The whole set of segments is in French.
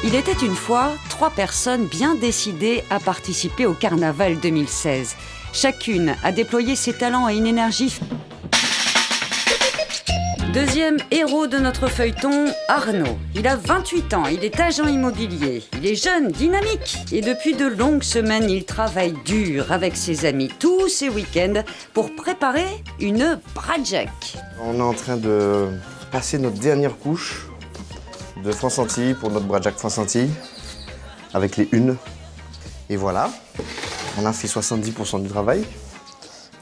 Il était une fois 3 personnes bien décidées à participer au Carnaval 2016. Chacune a déployé ses talents et une énergie. Deuxième héros de notre feuilleton, Arnaud. Il a 28 ans, il est agent immobilier. Il est jeune, dynamique. Et depuis de longues semaines, il travaille dur avec ses amis tous ses week-ends pour préparer une Bradjack. On est en train de passer notre dernière couche de France Antilles pour notre Bradjack France Antilles avec les unes. Et voilà, on a fait 70% du travail.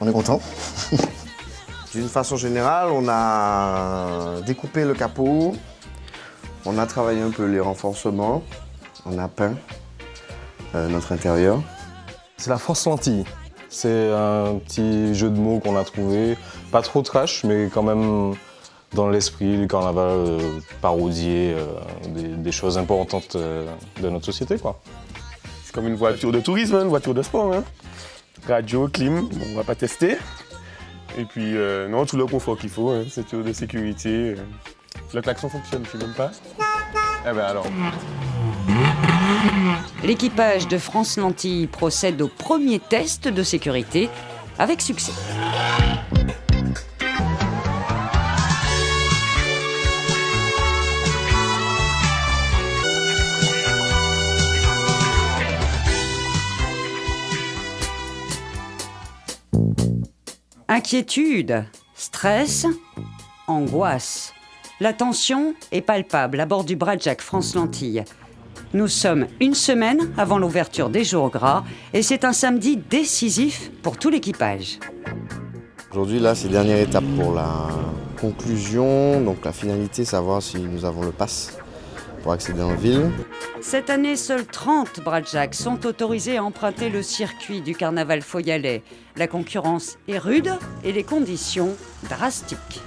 On est content. D'une façon générale, on a découpé le capot, on a travaillé un peu les renforcements, on a peint notre intérieur. C'est la France Lentille. C'est un petit jeu de mots qu'on a trouvé, pas trop trash, mais quand même dans l'esprit du carnaval, parodier des choses importantes de notre société, quoi. C'est comme une voiture de tourisme, une voiture de sport. Hein. Radio, clim, bon, on va pas tester. Et puis, non, tout le confort qu'il faut, hein, ceinture de sécurité. Le klaxon fonctionne, je sais même pas. Eh ben alors. L'équipage de France Lentille procède au premier test de sécurité avec succès. Inquiétude, stress, angoisse. La tension est palpable à bord du Bradjack France Lentille. Nous sommes une semaine avant l'ouverture des jours gras et c'est un samedi décisif pour tout l'équipage. Aujourd'hui, là, c'est la dernière étape pour la conclusion. Donc la finalité, savoir si nous avons le pass pour accéder en ville. Cette année, seuls 30 Bradjacks sont autorisés à emprunter le circuit du carnaval foyalais. La concurrence est rude et les conditions drastiques.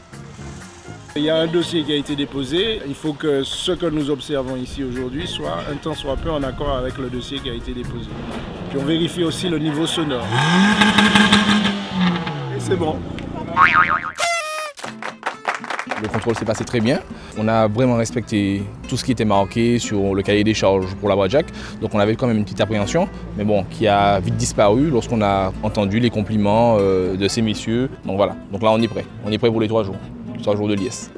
Il y a un dossier qui a été déposé. Il faut que ce que nous observons ici aujourd'hui soit un tant soit peu en accord avec le dossier qui a été déposé. Puis on vérifie aussi le niveau sonore. Et c'est bon. Le contrôle s'est passé très bien. On a vraiment respecté tout ce qui était marqué sur le cahier des charges pour la Bradjack. Donc on avait quand même une petite appréhension, mais bon, qui a vite disparu lorsqu'on a entendu les compliments de ces messieurs. Donc voilà, donc là on est prêt. On est prêt pour les 3 jours. 3 jours de liesse.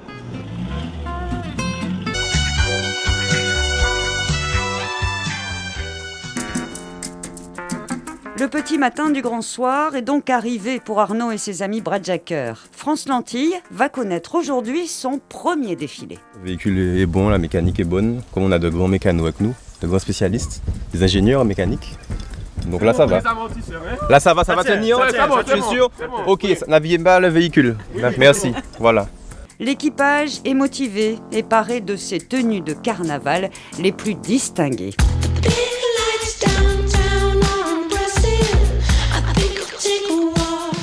Le petit matin du grand soir est donc arrivé pour Arnaud et ses amis Bradjackers. France Lentille va connaître aujourd'hui son premier défilé. Le véhicule est bon, la mécanique est bonne. Comme on a de grands mécanos avec nous, de grands spécialistes, des ingénieurs en mécanique. Donc là ça va. Là ça va tenir, tu es sûr? Ok, naviguez pas le véhicule. Merci, voilà. L'équipage est motivé et paré de ses tenues de carnaval les plus distinguées.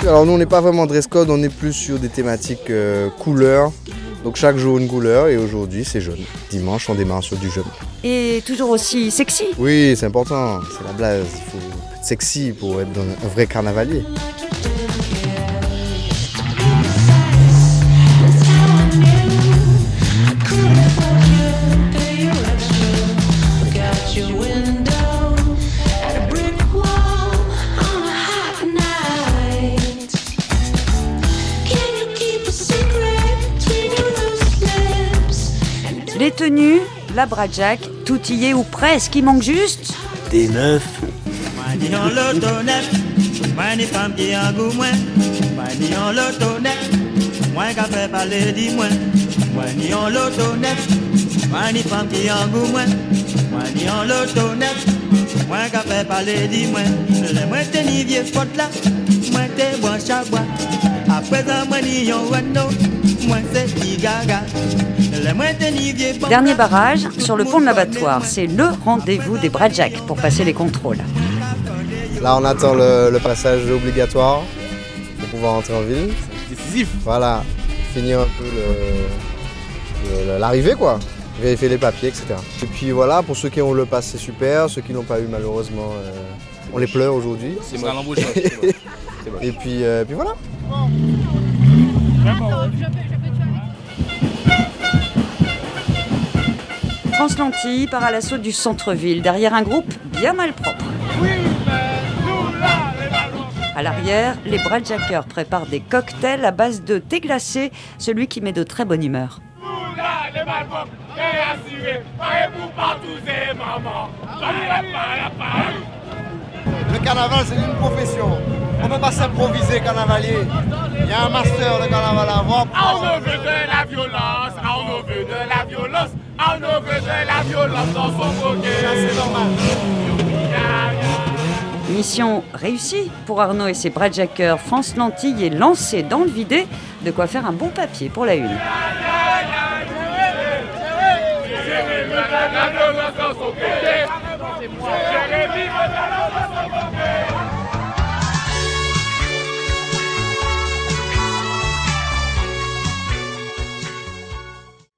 Alors nous on n'est pas vraiment dress code, on est plus sur des thématiques couleurs. Donc chaque jour une couleur et aujourd'hui c'est jaune. Dimanche on démarre sur du jaune. Et toujours aussi sexy. Oui, c'est important, c'est la base. Il faut être sexy pour être un vrai carnavalier. Les tenues, la Bradjack, tout y est ou presque, il manque juste des meufs. Dernier barrage sur le pont de l'abattoir. C'est le rendez-vous des Bradjacks pour passer les contrôles. Là, on attend le passage obligatoire pour pouvoir entrer en ville. Décisif. Voilà, finir un peu l'arrivée, quoi. Vérifier les papiers, etc. Et puis voilà, pour ceux qui ont le pass, c'est super. Ceux qui n'ont pas eu, malheureusement, on les pleure aujourd'hui. C'est moche. Et puis voilà. France Lentille part à l'assaut du centre-ville, derrière un groupe bien malpropre. À l'arrière, les Bradjackers préparent des cocktails à base de thé glacé, celui qui met de très bonne humeur. Le carnaval, c'est une profession. On ne peut pas s'improviser carnavalier. Il y a un master de carnaval à avoir. On veut de la violence, on veut de la violence, on veut de la violence dans son poker. C'est normal. Mission réussie pour Arnaud et ses Bradjackers. France Lentille est lancée dans le vidé, de quoi faire un bon papier pour la une. La violence dans son poker.